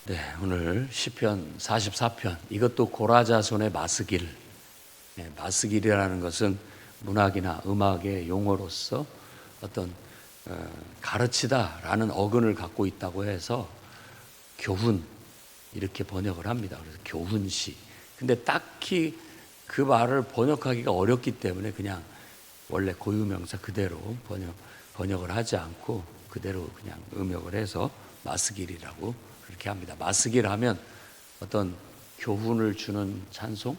네, 오늘 시편 44편, 이것도 고라자손의 마스길. 네, 마스길이라는 것은 문학이나 음악의 용어로서 어떤 가르치다라는 어근을 갖고 있다고 해서 교훈 이렇게 번역을 합니다. 그래서 교훈시. 근데 딱히 그 말을 번역하기가 어렵기 때문에 그냥 원래 고유명사 그대로 번역을 하지 않고 그대로 그냥 음역을 해서 마스길이라고 그렇게 합니다. 마스길 하면 어떤 교훈을 주는 찬송,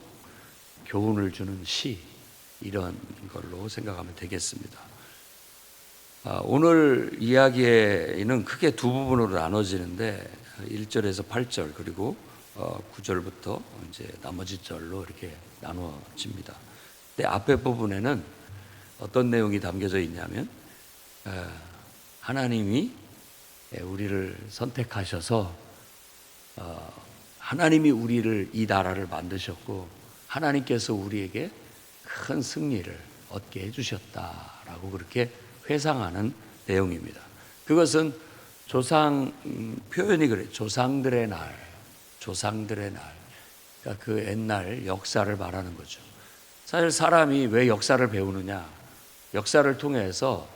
교훈을 주는 시, 이런 걸로 생각하면 되겠습니다. 오늘 이야기는 크게 두 부분으로 나눠지는데 1절에서 8절 그리고 9절부터 이제 나머지 절로 이렇게 나눠집니다. 근데 앞에 부분에는 어떤 내용이 담겨져 있냐면 하나님이 우리를 선택하셔서 하나님이 우리를 이 나라를 만드셨고 하나님께서 우리에게 큰 승리를 얻게 해주셨다라고 그렇게 회상하는 내용입니다. 그것은 조상 표현이 그래요. 조상들의 날, 그러니까 그 옛날 역사를 말하는 거죠. 사실 사람이 왜 역사를 배우느냐? 역사를 통해서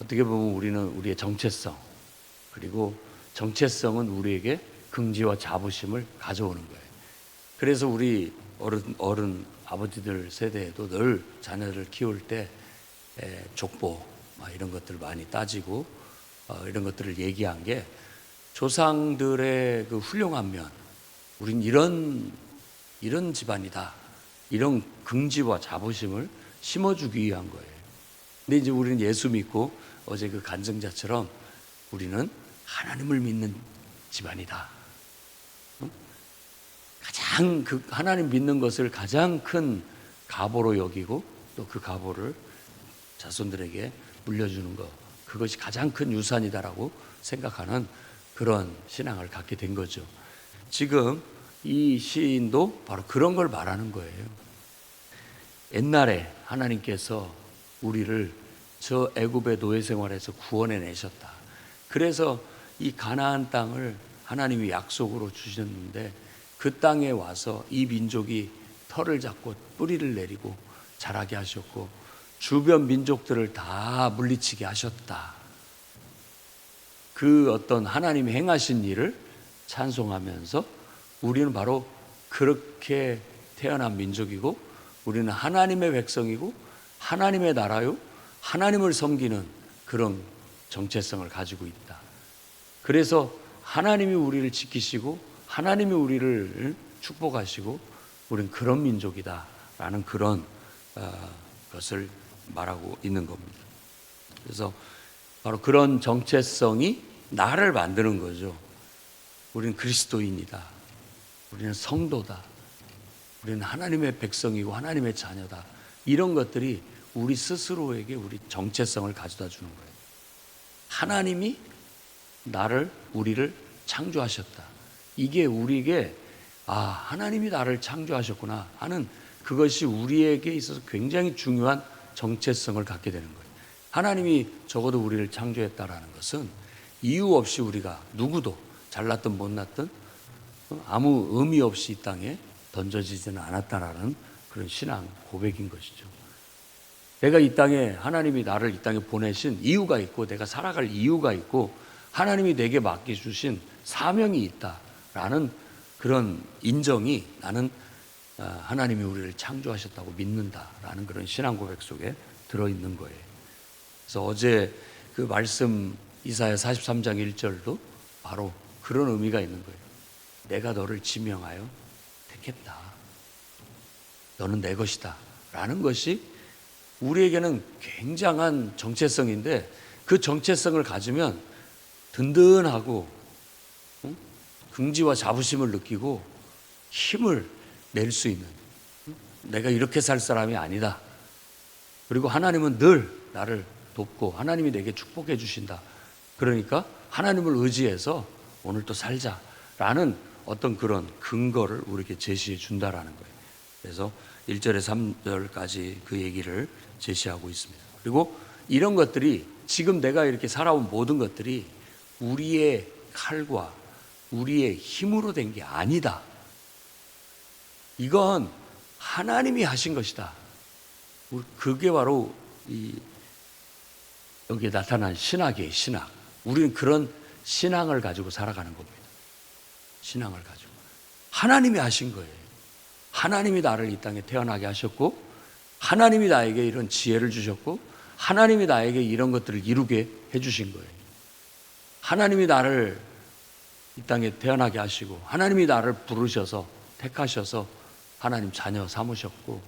어떻게 보면 우리는 우리의 정체성, 그리고 정체성은 우리에게 긍지와 자부심을 가져오는 거예요. 그래서 우리 어른 아버지들 세대에도 늘 자녀를 키울 때 족보 이런 것들 많이 따지고 이런 것들을 얘기한 게 조상들의 그 훌륭한 면, 우린 이런 집안이다, 이런 긍지와 자부심을 심어주기 위한 거예요. 근데 이제 우리는 예수 믿고 어제 그 간증자처럼 우리는 하나님을 믿는 집안이다. 가장 그 하나님 믿는 것을 가장 큰 가보로 여기고 또 그 가보를 자손들에게 물려주는 것, 그것이 가장 큰 유산이다라고 생각하는 그런 신앙을 갖게 된 거죠. 지금 이 시인도 바로 그런 걸 말하는 거예요. 옛날에 하나님께서 우리를 저 애굽의 노예 생활에서 구원해 내셨다. 그래서 이 가나안 땅을 하나님이 약속으로 주셨는데 그 땅에 와서 이 민족이 털을 잡고 뿌리를 내리고 자라게 하셨고 주변 민족들을 다 물리치게 하셨다. 그 어떤 하나님이 행하신 일을 찬송하면서 우리는 바로 그렇게 태어난 민족이고 우리는 하나님의 백성이고 하나님의 나라요, 하나님을 섬기는 그런 정체성을 가지고 있다. 그래서 하나님이 우리를 지키시고 하나님이 우리를 축복하시고 우리는 그런 민족이다라는 그런 것을 말하고 있는 겁니다. 그래서 바로 그런 정체성이 나를 만드는 거죠. 우리는 그리스도인이다. 우리는 성도다. 우리는 하나님의 백성이고 하나님의 자녀다. 이런 것들이 우리 스스로에게 우리 정체성을 가져다 주는 거예요. 하나님이 우리를 창조하셨다. 이게 우리에게 하나님이 나를 창조하셨구나 하는 그것이 우리에게 있어서 굉장히 중요한 정체성을 갖게 되는 거예요. 하나님이 적어도 우리를 창조했다라는 것은 이유 없이 우리가 누구도 잘났든 못났든 아무 의미 없이 이 땅에 던져지지는 않았다라는 그런 신앙 고백인 것이죠. 내가 이 땅에 하나님이 나를 이 땅에 보내신 이유가 있고 내가 살아갈 이유가 있고 하나님이 내게 맡겨주신 사명이 있다라는 그런 인정이 나는 하나님이 우리를 창조하셨다고 믿는다라는 그런 신앙 고백 속에 들어있는 거예요. 그래서 어제 그 말씀 이사야 43장 1절도 바로 그런 의미가 있는 거예요. 내가 너를 지명하여 택했다. 너는 내 것이다 라는 것이 우리에게는 굉장한 정체성인데 그 정체성을 가지면 든든하고 긍지와 자부심을 느끼고 힘을 낼 수 있는, 내가 이렇게 살 사람이 아니다. 그리고 하나님은 늘 나를 돕고 하나님이 내게 축복해 주신다. 그러니까 하나님을 의지해서 오늘 또 살자라는 어떤 그런 근거를 우리에게 제시해 준다라는 거예요. 그래서 1절에서 3절까지 그 얘기를 제시하고 있습니다. 그리고 이런 것들이 지금 내가 이렇게 살아온 모든 것들이 우리의 칼과 우리의 힘으로 된 게 아니다. 이건 하나님이 하신 것이다. 그게 바로 여기에 나타난 신학이에요. 신학. 우리는 그런 신앙을 가지고 살아가는 겁니다. 신앙을 가지고. 하나님이 하신 거예요. 하나님이 나를 이 땅에 태어나게 하셨고, 하나님이 나에게 이런 지혜를 주셨고, 하나님이 나에게 이런 것들을 이루게 해주신 거예요. 하나님이 나를 이 땅에 태어나게 하시고, 하나님이 나를 부르셔서 택하셔서 하나님 자녀 삼으셨고,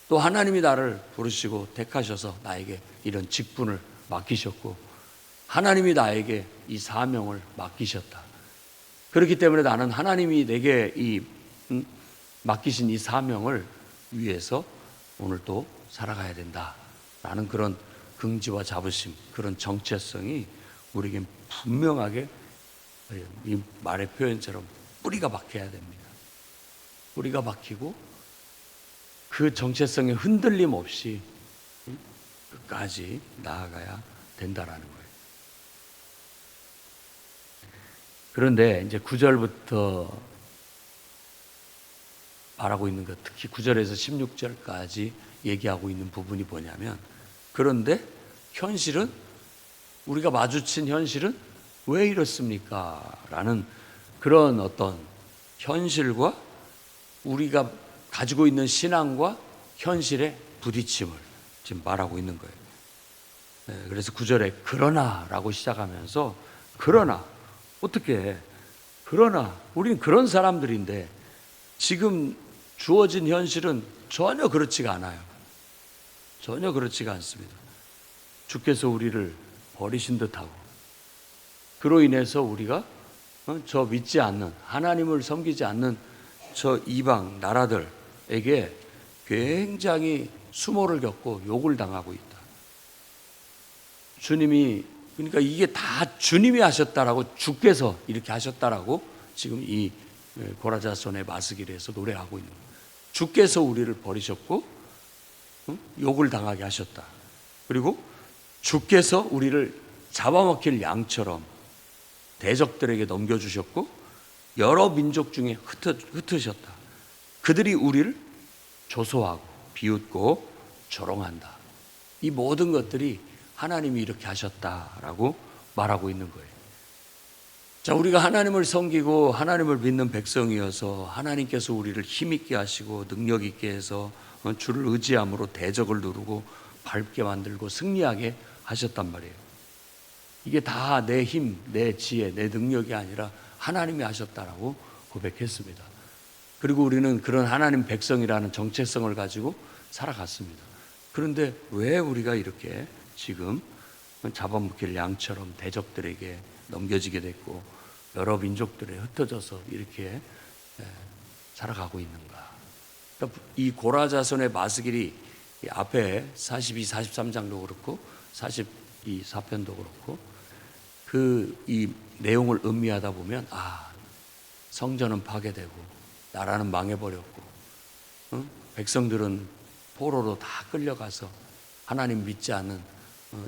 또 하나님이 나를 부르시고 택하셔서 나에게 이런 직분을 맡기셨고, 하나님이 나에게 이 사명을 맡기셨다. 그렇기 때문에 나는 하나님이 내게 맡기신 이 사명을 위해서 오늘도 살아가야 된다라는 그런 긍지와 자부심, 그런 정체성이 우리에게 분명하게 이 말의 표현처럼 뿌리가 박혀야 됩니다. 뿌리가 박히고 그 정체성에 흔들림 없이 끝까지 나아가야 된다라는 거예요. 그런데 이제 9절부터 말하고 있는 것, 특히 9절에서 16절까지 얘기하고 있는 부분이 뭐냐면, 그런데 현실은, 우리가 마주친 현실은 왜 이렇습니까? 라는 그런 어떤 현실과 우리가 가지고 있는 신앙과 현실의 부딪힘을 지금 말하고 있는 거예요. 그래서 9절에 그러나라고 시작하면서, 그러나 어떻게 해? 그러나 우리는 그런 사람들인데 지금 주어진 현실은 전혀 그렇지가 않아요. 전혀 그렇지가 않습니다. 주께서 우리를 버리신 듯하고, 그로 인해서 우리가 저 믿지 않는, 하나님을 섬기지 않는 저 이방 나라들에게 굉장히 수모를 겪고 욕을 당하고 있다. 주님이, 그러니까 이게 다 주님이 하셨다라고, 주께서 이렇게 하셨다라고 지금 이 고라자손의 마스길에서 노래하고 있는 거예요. 주께서 우리를 버리셨고 욕을 당하게 하셨다. 그리고 주께서 우리를 잡아먹힐 양처럼 대적들에게 넘겨주셨고 여러 민족 중에 흩으셨다. 그들이 우리를 조소하고 비웃고 조롱한다. 이 모든 것들이 하나님이 이렇게 하셨다라고 말하고 있는 거예요. 자, 우리가 하나님을 섬기고 하나님을 믿는 백성이어서 하나님께서 우리를 힘있게 하시고 능력 있게 해서 주를 의지함으로 대적을 누르고 밟게 만들고 승리하게 하셨단 말이에요. 이게 다 내 힘, 내 지혜, 내 능력이 아니라 하나님이 하셨다라고 고백했습니다. 그리고 우리는 그런 하나님 백성이라는 정체성을 가지고 살아갔습니다. 그런데 왜 우리가 이렇게 지금 잡아먹힐 양처럼 대적들에게 넘겨지게 됐고 여러 민족들에 흩어져서 이렇게 살아가고 있는가? 그러니까 이 고라자손의 마스길이 앞에 42, 43장도 그렇고 42, 4편도 그렇고 이 내용을 음미하다 보면, 성전은 파괴되고 나라는 망해버렸고 백성들은 포로로 다 끌려가서 하나님 믿지 않는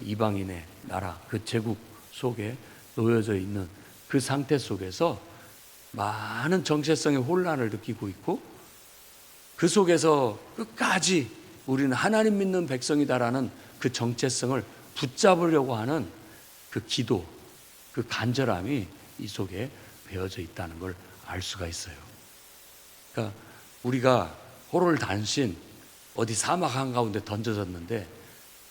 이방인의 나라, 그 제국 속에 놓여져 있는 그 상태 속에서 많은 정체성의 혼란을 느끼고 있고, 그 속에서 끝까지 우리는 하나님 믿는 백성이다라는 그 정체성을 붙잡으려고 하는 그 기도, 그 간절함이 이 속에 배어져 있다는 걸 알 수가 있어요. 그러니까 우리가 호를 단신 어디 사막 한가운데 던져졌는데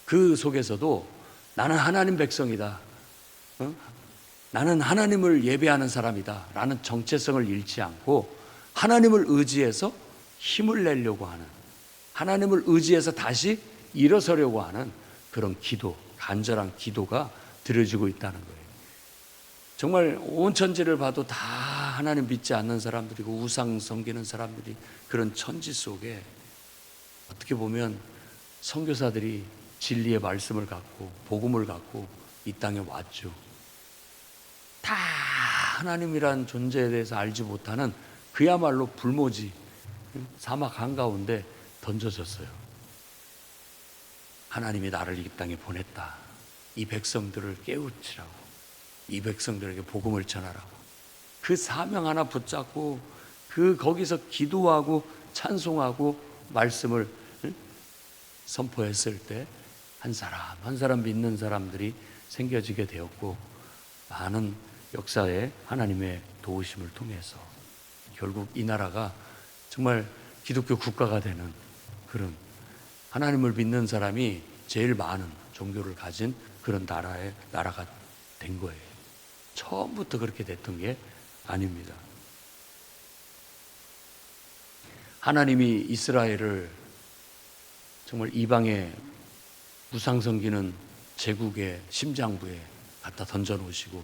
그 속에서도 나는 하나님 백성이다, 나는 하나님을 예배하는 사람이다 라는 정체성을 잃지 않고 하나님을 의지해서 힘을 내려고 하는, 하나님을 의지해서 다시 일어서려고 하는 그런 기도, 간절한 기도가 드려지고 있다는 거예요. 정말 온 천지를 봐도 다 하나님 믿지 않는 사람들이고 우상 섬기는 사람들이 그런 천지 속에 어떻게 보면 선교사들이 진리의 말씀을 갖고 복음을 갖고 이 땅에 왔죠. 다 하나님이란 존재에 대해서 알지 못하는 그야말로 불모지 사막 한가운데 던져졌어요. 하나님이 나를 이 땅에 보냈다. 이 백성들을 깨우치라고, 이 백성들에게 복음을 전하라고. 그 사명 하나 붙잡고 거기서 기도하고 찬송하고 말씀을 선포했을 때 한 사람 한 사람 믿는 사람들이 생겨지게 되었고, 많은 역사에 하나님의 도우심을 통해서 결국 이 나라가 정말 기독교 국가가 되는 그런, 하나님을 믿는 사람이 제일 많은 종교를 가진 그런 나라가 된 거예요. 처음부터 그렇게 됐던 게 아닙니다. 하나님이 이스라엘을 정말 이방의 우상 섬기는 제국의 심장부에 갖다 던져놓으시고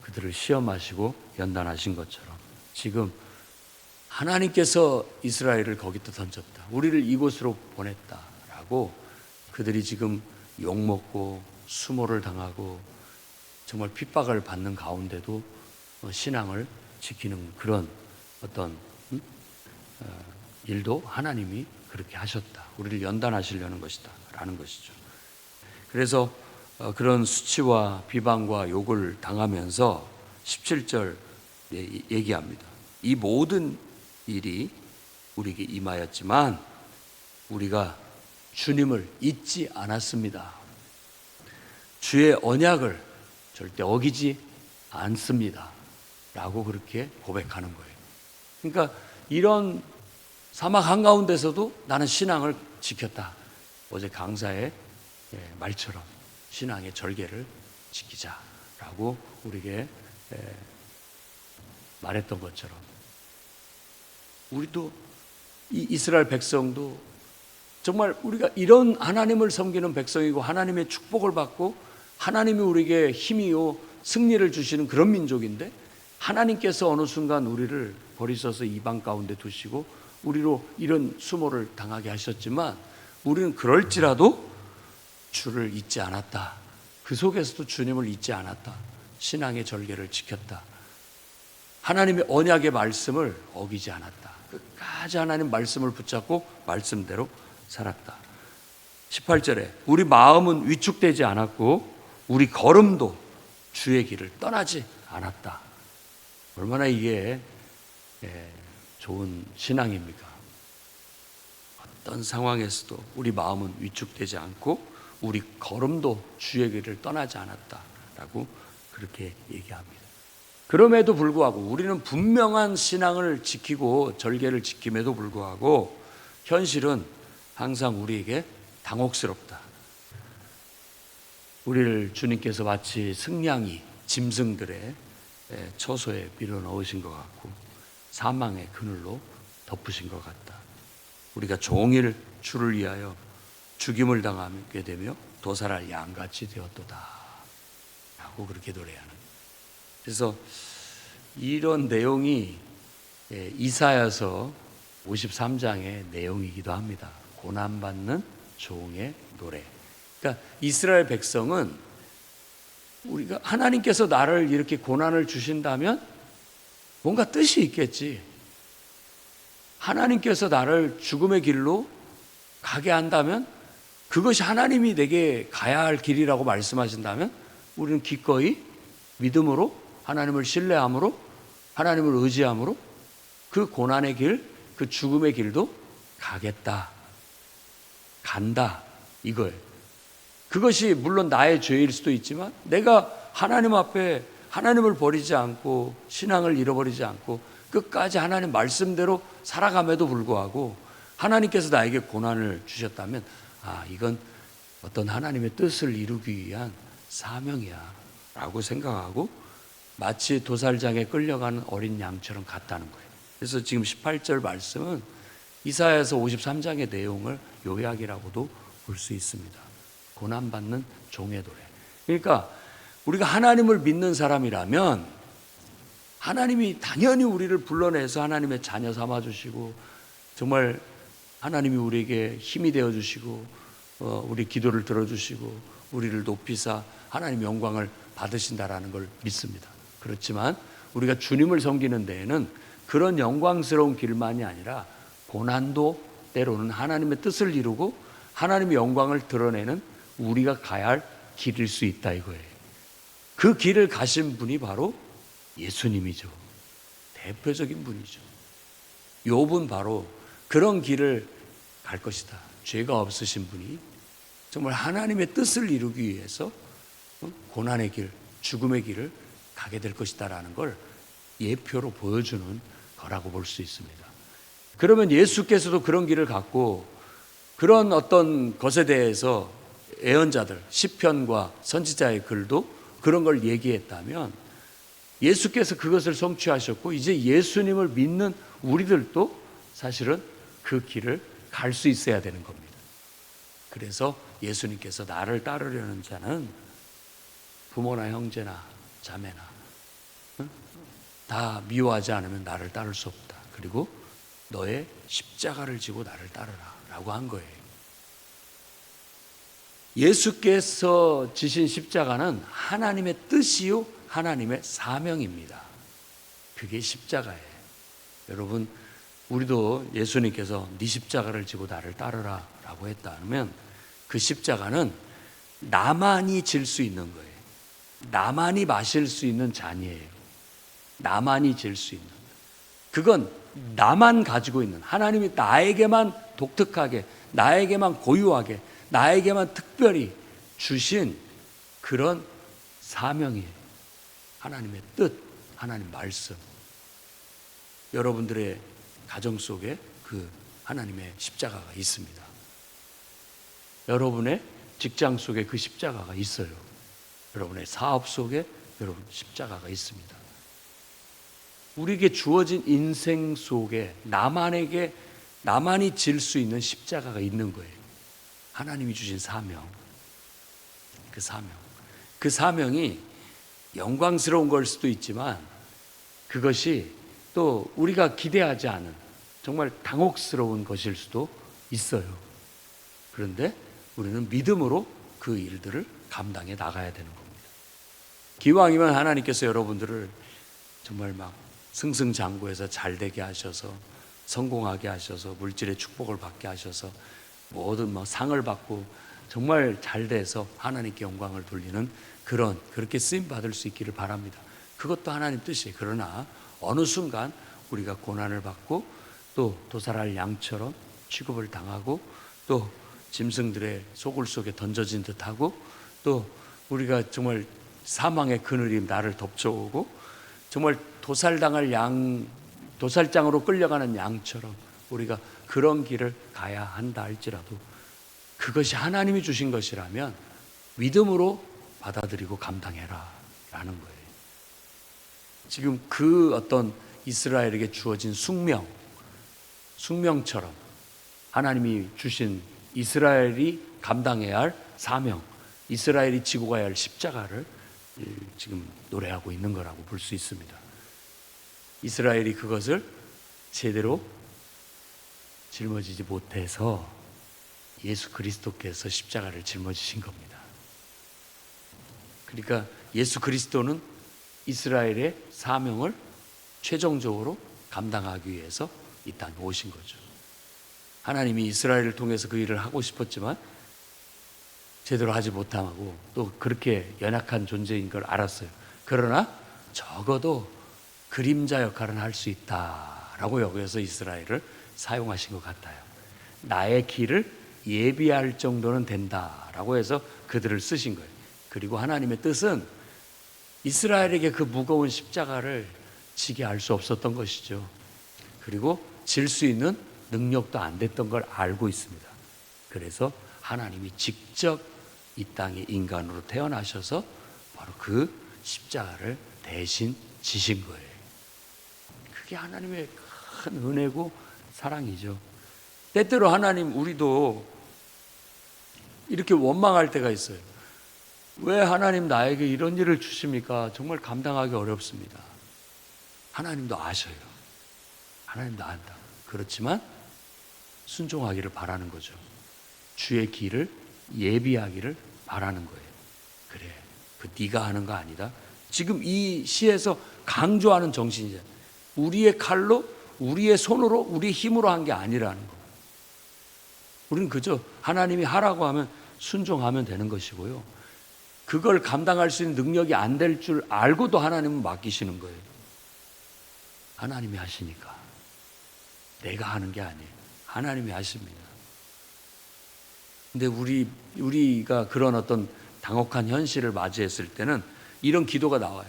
그들을 시험하시고 연단하신 것처럼, 지금 하나님께서 이스라엘을 거기다 던졌다, 우리를 이곳으로 보냈다라고 그들이 지금 욕먹고 수모를 당하고 정말 핍박을 받는 가운데도 신앙을 지키는 그런 어떤 일도 하나님이 그렇게 하셨다, 우리를 연단하시려는 것이다 라는 것이죠. 그래서 그런 수치와 비방과 욕을 당하면서 17절 얘기합니다. 이 모든 일이 우리에게 임하였지만 우리가 주님을 잊지 않았습니다. 주의 언약을 절대 어기지 않습니다 라고 그렇게 고백하는 거예요. 그러니까 이런 사막 한가운데서도 나는 신앙을 지켰다. 어제 강사의 말처럼 신앙의 절개를 지키자라고 우리에게 말했던 것처럼, 우리도 이 이스라엘 백성도 정말 우리가 이런 하나님을 섬기는 백성이고 하나님의 축복을 받고 하나님이 우리에게 힘이요 승리를 주시는 그런 민족인데, 하나님께서 어느 순간 우리를 버리셔서 이방 가운데 두시고 우리로 이런 수모를 당하게 하셨지만 우리는 그럴지라도 주를 잊지 않았다. 그 속에서도 주님을 잊지 않았다. 신앙의 절개를 지켰다. 하나님의 언약의 말씀을 어기지 않았다. 끝까지 하나님 말씀을 붙잡고 말씀대로 살았다. 18절에 우리 마음은 위축되지 않았고 우리 걸음도 주의 길을 떠나지 않았다. 얼마나 이게 좋은 신앙입니까? 어떤 상황에서도 우리 마음은 위축되지 않고 우리 걸음도 주의 길을 떠나지 않았다라고 그렇게 얘기합니다. 그럼에도 불구하고 우리는 분명한 신앙을 지키고 절개를 지킴에도 불구하고 현실은 항상 우리에게 당혹스럽다. 우리를 주님께서 마치 승냥이 짐승들의 처소에 밀어넣으신 것 같고 사망의 그늘로 덮으신 것 같다. 우리가 종일 주를 위하여 죽임을 당하게 되며 도살할 양같이 되었도다 라고 그렇게 노래하는. 그래서 이런 내용이 이사야서 53장의 내용이기도 합니다. 고난받는 종의 노래. 그러니까 이스라엘 백성은 우리가 하나님께서 나를 이렇게 고난을 주신다면 뭔가 뜻이 있겠지. 하나님께서 나를 죽음의 길로 가게 한다면 그것이 하나님이 내게 가야 할 길이라고 말씀하신다면 우리는 기꺼이 믿음으로 하나님을 신뢰함으로 하나님을 의지함으로 그 고난의 길, 그 죽음의 길도 가겠다, 간다 이거예요. 그것이 물론 나의 죄일 수도 있지만 내가 하나님 앞에 하나님을 버리지 않고 신앙을 잃어버리지 않고 끝까지 하나님 말씀대로 살아감에도 불구하고 하나님께서 나에게 고난을 주셨다면 이건 어떤 하나님의 뜻을 이루기 위한 사명이야 라고 생각하고 마치 도살장에 끌려가는 어린 양처럼 같다는 거예요. 그래서 지금 18절 말씀은 이사야서 53장의 내용을 요약이라고도 볼 수 있습니다. 고난받는 종의 노래. 그러니까 우리가 하나님을 믿는 사람이라면 하나님이 당연히 우리를 불러내서 하나님의 자녀 삼아주시고 정말 하나님이 우리에게 힘이 되어주시고 우리 기도를 들어주시고 우리를 높이사 하나님 영광을 받으신다라는 걸 믿습니다. 그렇지만 우리가 주님을 섬기는 데에는 그런 영광스러운 길만이 아니라 고난도 때로는 하나님의 뜻을 이루고 하나님의 영광을 드러내는 우리가 가야 할 길일 수 있다 이거예요. 그 길을 가신 분이 바로 예수님이죠. 대표적인 분이죠. 욥은 바로 그런 길을 갈 것이다. 죄가 없으신 분이 정말 하나님의 뜻을 이루기 위해서 고난의 길, 죽음의 길을 가게 될 것이다라는 걸 예표로 보여주는 거라고 볼 수 있습니다. 그러면 예수께서도 그런 길을 갔고 그런 어떤 것에 대해서 예언자들, 시편과 선지자의 글도 그런 걸 얘기했다면 예수께서 그것을 성취하셨고 이제 예수님을 믿는 우리들도 사실은 그 길을 갈 수 있어야 되는 겁니다. 그래서 예수님께서 나를 따르려는 자는 부모나 형제나 자매나 다 미워하지 않으면 나를 따를 수 없다. 그리고 너의 십자가를 지고 나를 따르라 라고 한 거예요. 예수께서 지신 십자가는 하나님의 뜻이요 하나님의 사명입니다. 그게 십자가예요. 여러분, 우리도 예수님께서 네 십자가를 지고 나를 따르라 라고 했다면 그 십자가는 나만이 질 수 있는 거예요. 나만이 마실 수 있는 잔이에요. 나만이 질 수 있는, 그건 나만 가지고 있는, 하나님이 나에게만 독특하게, 나에게만 고유하게, 나에게만 특별히 주신 그런 사명이에요. 하나님의 뜻, 하나님 말씀. 여러분들의 가정 속에 그 하나님의 십자가가 있습니다. 여러분의 직장 속에 그 십자가가 있어요. 여러분의 사업 속에 여러분 십자가가 있습니다. 우리에게 주어진 인생 속에 나만이 질 수 있는 십자가가 있는 거예요. 하나님이 주신 사명. 그 사명이 영광스러운 걸 수도 있지만 그것이 또 우리가 기대하지 않은 정말 당혹스러운 것일 수도 있어요. 그런데 우리는 믿음으로 그 일들을 감당해 나가야 되는 겁니다. 기왕이면 하나님께서 여러분들을 정말 막 승승장구해서 잘 되게 하셔서 성공하게 하셔서 물질의 축복을 받게 하셔서 모든 상을 받고 정말 잘 돼서 하나님께 영광을 돌리는 그렇게 쓰임 받을 수 있기를 바랍니다. 그것도 하나님 뜻이에요. 그러나 어느 순간 우리가 고난을 받고 또 도살할 양처럼 취급을 당하고 또 짐승들의 소굴 속에 던져진 듯하고 또 우리가 정말 사망의 그늘이 나를 덮쳐오고 정말 도살장으로 끌려가는 양처럼 우리가 그런 길을 가야 한다 할지라도 그것이 하나님이 주신 것이라면 믿음으로 받아들이고 감당해라 라는 거예요. 지금 그 어떤 이스라엘에게 주어진 숙명처럼 하나님이 주신 이스라엘이 감당해야 할 사명, 이스라엘이 지고 가야 할 십자가를 지금 노래하고 있는 거라고 볼 수 있습니다. 이스라엘이 그것을 제대로 짊어지지 못해서 예수 그리스도께서 십자가를 짊어지신 겁니다. 그러니까 예수 그리스도는 이스라엘의 사명을 최종적으로 감당하기 위해서 이 땅에 오신 거죠. 하나님이 이스라엘을 통해서 그 일을 하고 싶었지만 제대로 하지 못하고 또 그렇게 연약한 존재인 걸 알았어요. 그러나 적어도 그림자 역할은 할 수 있다라고 여기서 이스라엘을 사용하신 것 같아요. 나의 길을 예비할 정도는 된다라고 해서 그들을 쓰신 거예요. 그리고 하나님의 뜻은 이스라엘에게 그 무거운 십자가를 지게 할 수 없었던 것이죠. 그리고 질 수 있는 능력도 안 됐던 걸 알고 있습니다. 그래서 하나님이 직접 이 땅에 인간으로 태어나셔서 바로 그 십자가를 대신 지신 거예요. 그게 하나님의 큰 은혜고 사랑이죠. 때때로 하나님 우리도 이렇게 원망할 때가 있어요. 왜 하나님 나에게 이런 일을 주십니까? 정말 감당하기 어렵습니다. 하나님도 아셔요. 하나님도 안다. 그렇지만 순종하기를 바라는 거죠. 주의 길을 예비하기를 바라는 거예요. 그래, 그 네가 하는 거 아니다. 지금 이 시에서 강조하는 정신이잖아요. 우리의 칼로, 우리의 손으로, 우리의 힘으로 한 게 아니라는 거. 우리는 그저 하나님이 하라고 하면 순종하면 되는 것이고요. 그걸 감당할 수 있는 능력이 안 될 줄 알고도 하나님은 맡기시는 거예요. 하나님이 하시니까. 내가 하는 게 아니에요. 하나님이 하십니다. 근데 우리가 그런 어떤 당혹한 현실을 맞이했을 때는 이런 기도가 나와요.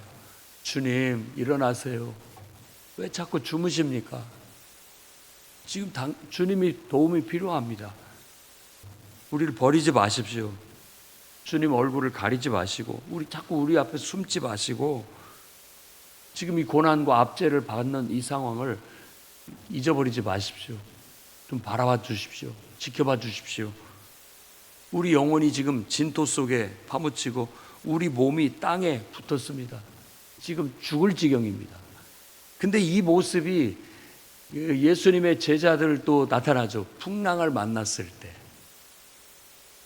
주님, 일어나세요. 왜 자꾸 주무십니까? 지금 주님이 도움이 필요합니다. 우리를 버리지 마십시오. 주님 얼굴을 가리지 마시고, 자꾸 우리 앞에 숨지 마시고, 지금 이 고난과 압제를 받는 이 상황을 잊어버리지 마십시오. 좀 바라봐 주십시오. 지켜봐 주십시오. 우리 영혼이 지금 진토 속에 파묻히고 우리 몸이 땅에 붙었습니다. 지금 죽을 지경입니다. 근데 이 모습이 예수님의 제자들도 나타나죠. 풍랑을 만났을 때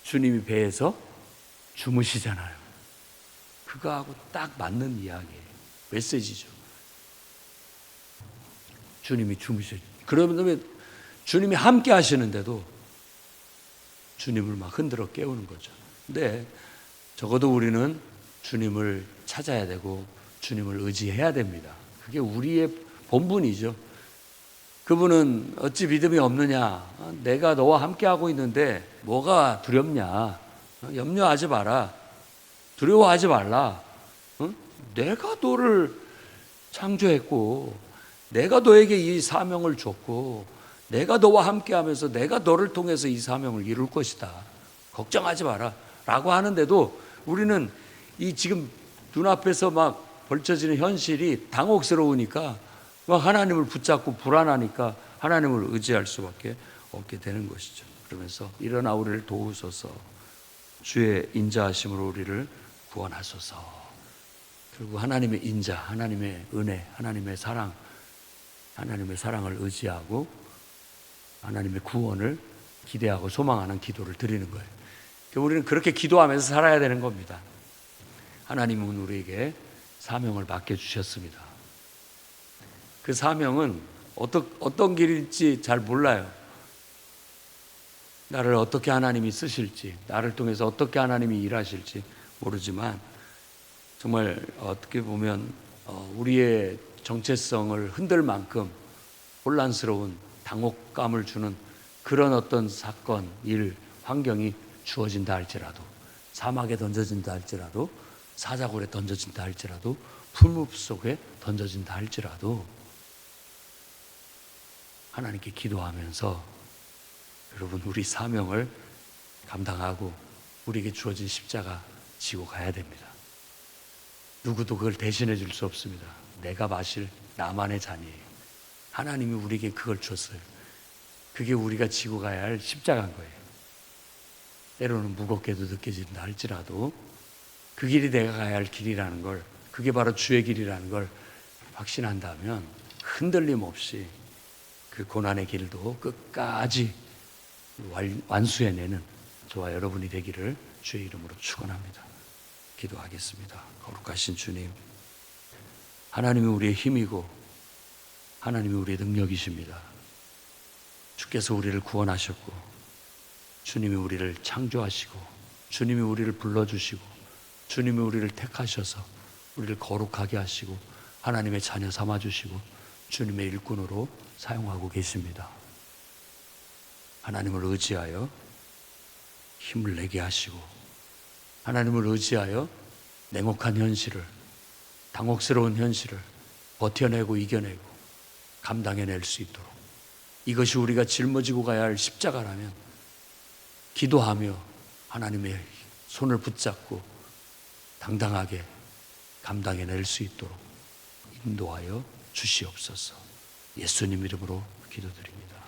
주님이 배에서 주무시잖아요. 그거하고 딱 맞는 이야기예요. 메시지죠. 주님이 주무셔. 그러면 주님이 함께 하시는데도 주님을 막 흔들어 깨우는 거죠. 근데 적어도 우리는 주님을 찾아야 되고 주님을 의지해야 됩니다. 그게 우리의 본분이죠. 그분은 어찌 믿음이 없느냐? 내가 너와 함께하고 있는데 뭐가 두렵냐? 염려하지 마라. 두려워하지 말라. 내가 너를 창조했고 내가 너에게 이 사명을 줬고 내가 너와 함께하면서 내가 너를 통해서 이 사명을 이룰 것이다. 걱정하지 마라. 라고 하는데도 우리는 이 지금 눈앞에서 막 벌쳐지는 현실이 당혹스러우니까 막 하나님을 붙잡고 불안하니까 하나님을 의지할 수밖에 없게 되는 것이죠. 그러면서 일어나 우리를 도우소서. 주의 인자하심으로 우리를 구원하소서. 그리고 하나님의 인자, 하나님의 은혜, 하나님의 사랑을 의지하고 하나님의 구원을 기대하고 소망하는 기도를 드리는 거예요. 우리는 그렇게 기도하면서 살아야 되는 겁니다. 하나님은 우리에게 사명을 맡겨주셨습니다. 그 사명은 어떤 길일지 잘 몰라요. 나를 어떻게 하나님이 쓰실지, 나를 통해서 어떻게 하나님이 일하실지 모르지만 정말 어떻게 보면 우리의 정체성을 흔들 만큼 혼란스러운 당혹감을 주는 그런 어떤 사건, 일, 환경이 주어진다 할지라도, 사막에 던져진다 할지라도, 사자굴에 던져진다 할지라도, 풀무불 속에 던져진다 할지라도 하나님께 기도하면서 여러분 우리 사명을 감당하고 우리에게 주어진 십자가 지고 가야 됩니다. 누구도 그걸 대신해 줄 수 없습니다. 내가 마실 나만의 잔이에요. 하나님이 우리에게 그걸 줬어요. 그게 우리가 지고 가야 할 십자가인 거예요. 때로는 무겁게도 느껴진다 할지라도 그 길이 내가 가야 할 길이라는 걸, 그게 바로 주의 길이라는 걸 확신한다면 흔들림 없이 그 고난의 길도 끝까지 완수해내는 저와 여러분이 되기를 주의 이름으로 축원합니다. 기도하겠습니다. 거룩하신 주님, 하나님이 우리의 힘이고 하나님이 우리의 능력이십니다. 주께서 우리를 구원하셨고 주님이 우리를 창조하시고 주님이 우리를 불러주시고 주님이 우리를 택하셔서 우리를 거룩하게 하시고 하나님의 자녀 삼아주시고 주님의 일꾼으로 사용하고 계십니다. 하나님을 의지하여 힘을 내게 하시고 하나님을 의지하여 냉혹한 현실을, 당혹스러운 현실을 버텨내고 이겨내고 감당해낼 수 있도록, 이것이 우리가 짊어지고 가야 할 십자가라면 기도하며 하나님의 손을 붙잡고 당당하게 감당해낼 수 있도록 인도하여 주시옵소서. 예수님 이름으로 기도드립니다.